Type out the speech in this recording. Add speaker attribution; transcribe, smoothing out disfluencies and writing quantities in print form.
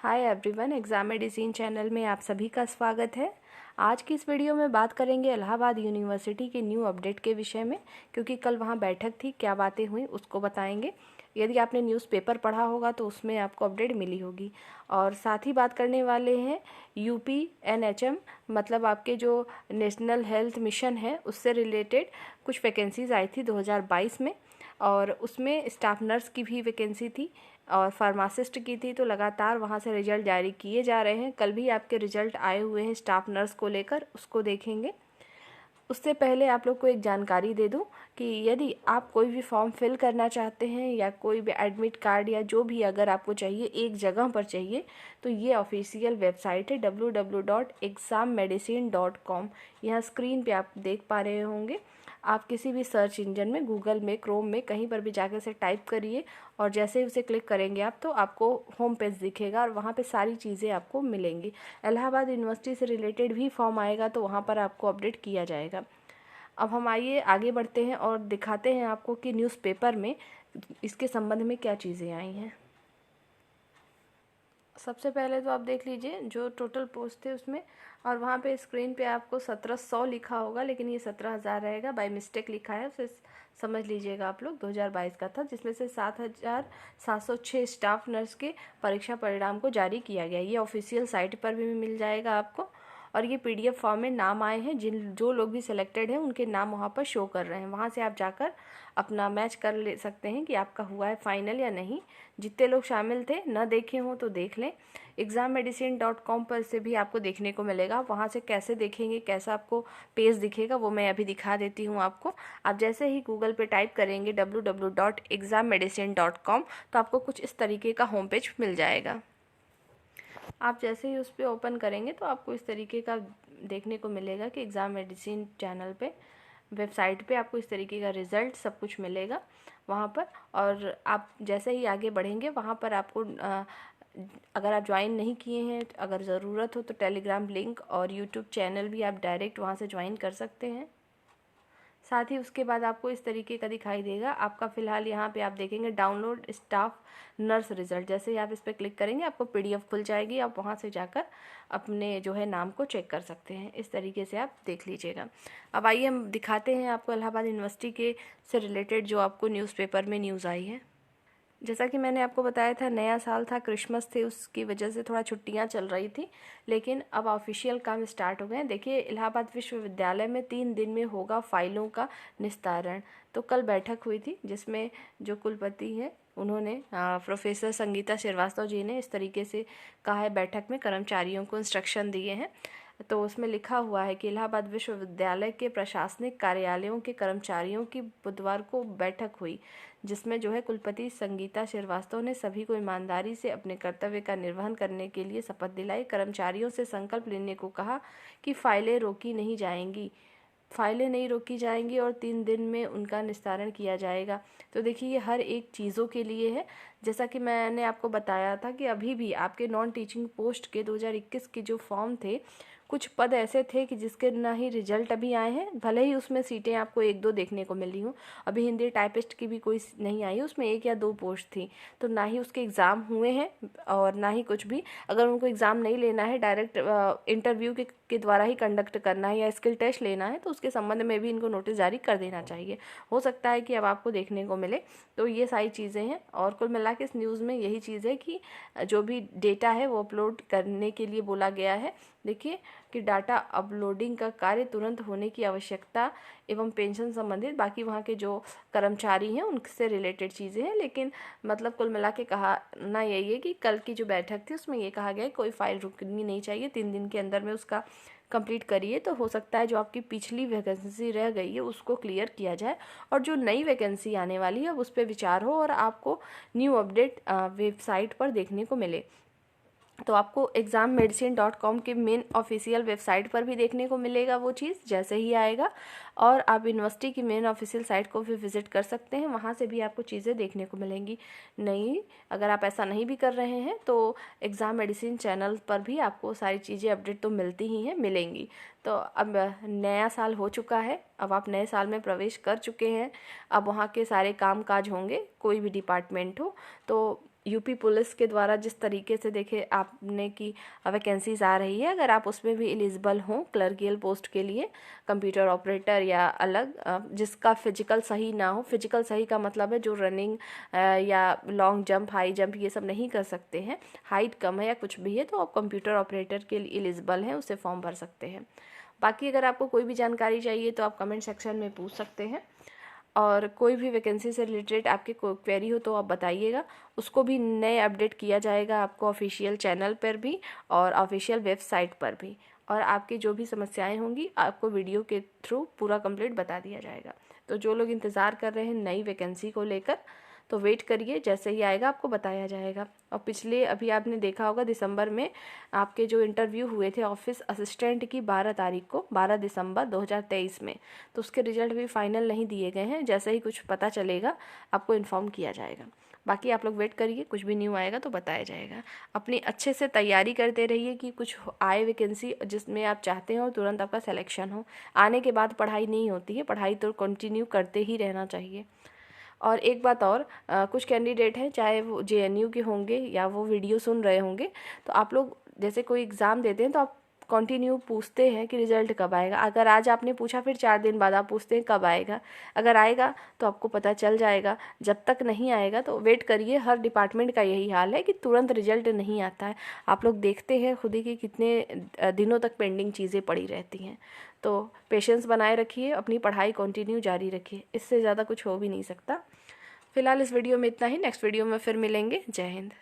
Speaker 1: Hi everyone, exam medicine channel में आप सभी का स्वागत है। आज की इस वीडियो में बात करेंगे इलाहाबाद यूनिवर्सिटी के न्यू अपडेट के विषय में, क्योंकि कल वहाँ बैठक थी, क्या बातें हुई उसको बताएंगे। यदि आपने न्यूज़पेपर पढ़ा होगा तो उसमें आपको अपडेट मिली होगी। और साथ ही बात करने वाले हैं UPNHM, मतलब आपके जो नेशनल हेल्थ मिशन है उससे रिलेटेड कुछ वैकेंसीज़ आई थी 2022 में, और उसमें स्टाफ नर्स की भी वैकेंसी थी और फार्मासिस्ट की थी। तो लगातार वहाँ से रिजल्ट जारी किए जा रहे हैं। कल भी आपके रिजल्ट आए हुए हैं स्टाफ नर्स को लेकर, उसको देखेंगे। उससे पहले आप लोग को एक जानकारी दे दूं कि यदि आप कोई भी फॉर्म फिल करना चाहते हैं या कोई भी एडमिट कार्ड या जो भी अगर आपको चाहिए एक जगह पर चाहिए, तो ये ऑफिशियल वेबसाइट है www.exammedicine.com। यहाँ स्क्रीन पे आप देख पा रहे होंगे। आप किसी भी सर्च इंजन में, गूगल में, क्रोम में, कहीं पर भी जाकर से टाइप करिए और जैसे ही उसे क्लिक करेंगे आप तो आपको होम पेज दिखेगा और वहाँ पे सारी चीज़ें आपको मिलेंगी। इलाहाबाद यूनिवर्सिटी से रिलेटेड भी फॉर्म आएगा तो वहाँ पर आपको अपडेट किया जाएगा। अब हम आइए आगे बढ़ते हैं और दिखाते हैं आपको कि न्यूज़पेपर में इसके संबंध में क्या चीज़ें आई हैं। सबसे पहले तो आप देख लीजिए जो टोटल पोस्ट थे उसमें, और वहाँ पे स्क्रीन पे आपको 1700 लिखा होगा, लेकिन ये 17,000 रहेगा, बाय मिस्टेक लिखा है, उसे समझ लीजिएगा आप लोग। 2022 का था, जिसमें से 7,706 स्टाफ नर्स के परीक्षा परिणाम को जारी किया गया। ये ऑफिशियल साइट पर भी मिल जाएगा आपको। और ये PDF फॉर्म में नाम आए हैं, जो लोग भी सिलेक्टेड हैं उनके नाम वहाँ पर शो कर रहे हैं। वहाँ से आप जाकर अपना मैच कर ले सकते हैं कि आपका हुआ है फाइनल या नहीं। जितने लोग शामिल थे, न देखे हों तो देख लें। exammedicine.com पर से भी आपको देखने को मिलेगा। वहाँ से कैसे देखेंगे, कैसा आपको पेज दिखेगा, वो मैं अभी दिखा देती हूँ आपको। आप जैसे ही गूगल पे टाइप करेंगे www.exammedicine.com तो आपको कुछ इस तरीके का होम पेज मिल जाएगा। आप जैसे ही उस पर ओपन करेंगे तो आपको इस तरीके का देखने को मिलेगा कि एग्ज़ाम मेडिसिन चैनल पे, वेबसाइट पे आपको इस तरीके का रिज़ल्ट सब कुछ मिलेगा वहाँ पर। और आप जैसे ही आगे बढ़ेंगे वहाँ पर आपको अगर आप ज्वाइन नहीं किए हैं, अगर ज़रूरत हो तो टेलीग्राम लिंक और यूट्यूब चैनल भी आप डायरेक्ट वहाँ से ज्वाइन कर सकते हैं। साथ ही उसके बाद आपको इस तरीके का दिखाई देगा। आपका फ़िलहाल यहाँ पे आप देखेंगे डाउनलोड स्टाफ नर्स रिज़ल्ट। जैसे ही आप इस पर क्लिक करेंगे आपको PDF खुल जाएगी। आप वहाँ से जाकर अपने जो है नाम को चेक कर सकते हैं। इस तरीके से आप देख लीजिएगा। अब आइए हम दिखाते हैं आपको इलाहाबाद यूनिवर्सिटी के से रिलेटेड जो आपको न्यूज़पेपर में न्यूज़ आई है। जैसा कि मैंने आपको बताया था, नया साल था, क्रिसमस थे, उसकी वजह से थोड़ा छुट्टियां चल रही थी, लेकिन अब ऑफिशियल काम स्टार्ट हो गए हैं। देखिए, इलाहाबाद विश्वविद्यालय में 3 दिन में होगा फाइलों का निस्तारण। तो कल बैठक हुई थी जिसमें जो कुलपति हैं उन्होंने प्रोफेसर संगीता श्रीवास्तव जी ने इस तरीके से कहा है, बैठक में कर्मचारियों को इंस्ट्रक्शन दिए हैं। तो उसमें लिखा हुआ है कि इलाहाबाद विश्वविद्यालय के प्रशासनिक कार्यालयों के कर्मचारियों की बुधवार को बैठक हुई, जिसमें जो है कुलपति संगीता श्रीवास्तव ने सभी को ईमानदारी से अपने कर्तव्य का निर्वहन करने के लिए शपथ दिलाई। कर्मचारियों से संकल्प लेने को कहा कि फाइलें रोकी नहीं जाएंगी और 3 दिन में उनका निस्तारण किया जाएगा। तो देखिए, ये हर एक चीज़ों के लिए है। जैसा कि मैंने आपको बताया था कि अभी भी आपके नॉन टीचिंग पोस्ट के 2021 के जो फॉर्म थे, कुछ पद ऐसे थे कि जिसके ना ही रिजल्ट अभी आए हैं, भले ही उसमें सीटें आपको 1-2 देखने को मिली हूँ। अभी हिंदी टाइपिस्ट की भी कोई नहीं आई, उसमें 1 या 2 पोस्ट थी। तो ना ही उसके एग्ज़ाम हुए हैं और ना ही कुछ भी। अगर उनको एग्ज़ाम नहीं लेना है, डायरेक्ट इंटरव्यू के द्वारा ही कंडक्ट करना है या स्किल टेस्ट लेना है, तो उसके संबंध में भी इनको नोटिस जारी कर देना चाहिए। हो सकता है कि अब आपको देखने को मिले। तो ये सारी चीज़ें हैं, और कुल मिला के इस न्यूज़ में यही चीज़ है कि जो भी डेटा है वो अपलोड करने के लिए बोला गया है। देखिए कि डाटा अपलोडिंग का कार्य तुरंत होने की आवश्यकता एवं पेंशन संबंधित बाकी वहाँ के जो कर्मचारी हैं उनसे रिलेटेड चीज़ें हैं। लेकिन मतलब कुल मिला के कहना यही है कि कल की जो बैठक थी उसमें ये कहा गया कोई फाइल रुकनी नहीं चाहिए, 3 दिन के अंदर में उसका कंप्लीट करिए। तो हो सकता है जो आपकी पिछली वैकेंसी रह गई है उसको क्लियर किया जाए, और जो नई वैकेंसी आने वाली है उस पर विचार हो और आपको न्यू अपडेट वेबसाइट पर देखने को मिले। तो आपको exammedicine.com के मेन ऑफिशियल वेबसाइट पर भी देखने को मिलेगा वो चीज़ जैसे ही आएगा, और आप यूनिवर्सिटी की मेन ऑफिशियल साइट को भी विज़िट कर सकते हैं, वहाँ से भी आपको चीज़ें देखने को मिलेंगी। नहीं, अगर आप ऐसा नहीं भी कर रहे हैं तो एग्ज़ाम मेडिसिन चैनल पर भी आपको सारी चीज़ें अपडेट तो मिलती ही हैं, मिलेंगी। तो अब नया साल हो चुका है, अब आप नए साल में प्रवेश कर चुके हैं। अब वहाँ के सारे काम काज होंगे, कोई भी डिपार्टमेंट हो, तो यूपी पुलिस के द्वारा जिस तरीके से देखे आपने कि वैकेंसीज आ रही है, अगर आप उसमें भी एलिजिबल हों क्लर्कियल पोस्ट के लिए, कंप्यूटर ऑपरेटर या अलग, जिसका फिजिकल सही ना हो, फिजिकल सही का मतलब है जो रनिंग या लॉन्ग जंप, हाई जंप ये सब नहीं कर सकते हैं, हाइट कम है या कुछ भी है, तो आप कंप्यूटर ऑपरेटर के लिए एलिजिबल हैं, उससे फॉर्म भर सकते हैं। बाकी अगर आपको कोई भी जानकारी चाहिए तो आप कमेंट सेक्शन में पूछ सकते हैं, और कोई भी वैकेंसी से रिलेटेड आपकी कोई क्वेरी हो तो आप बताइएगा, उसको भी नए अपडेट किया जाएगा आपको ऑफिशियल चैनल पर भी और ऑफिशियल वेबसाइट पर भी, और आपकी जो भी समस्याएं होंगी आपको वीडियो के थ्रू पूरा कंप्लीट बता दिया जाएगा। तो जो लोग इंतज़ार कर रहे हैं नई वैकेंसी को लेकर, तो वेट करिए, जैसे ही आएगा आपको बताया जाएगा। और पिछले अभी आपने देखा होगा दिसंबर में आपके जो इंटरव्यू हुए थे ऑफिस असिस्टेंट की 12 तारीख को, 12 दिसंबर 2023 में, तो उसके रिजल्ट भी फाइनल नहीं दिए गए हैं। जैसे ही कुछ पता चलेगा आपको इन्फॉर्म किया जाएगा। बाकी आप लोग वेट करिए, कुछ भी न्यू आएगा तो बताया जाएगा। अपनी अच्छे से तैयारी करते रहिए कि कुछ आए वैकेंसी जिसमें आप चाहते हो तुरंत आपका सिलेक्शन हो। आने के बाद पढ़ाई नहीं होती है, पढ़ाई तो कंटिन्यू करते ही रहना चाहिए। और एक बात और, कुछ कैंडिडेट हैं चाहे वो जेएनयू के होंगे या वो वीडियो सुन रहे होंगे, तो आप लोग जैसे कोई एग्ज़ाम देते हैं तो आप कंटिन्यू पूछते हैं कि रिज़ल्ट कब आएगा। अगर आज आपने पूछा फिर 4 दिन बाद आप पूछते हैं कब आएगा। अगर आएगा तो आपको पता चल जाएगा, जब तक नहीं आएगा तो वेट करिए। हर डिपार्टमेंट का यही हाल है कि तुरंत रिजल्ट नहीं आता है। आप लोग देखते हैं खुद ही कि कितने दिनों तक पेंडिंग चीज़ें पड़ी रहती हैं। तो पेशेंस बनाए रखिए, अपनी पढ़ाई कंटिन्यू जारी रखिए, इससे ज़्यादा कुछ हो भी नहीं सकता। फिलहाल इस वीडियो में इतना ही, नेक्स्ट वीडियो में फिर मिलेंगे। जय हिंद।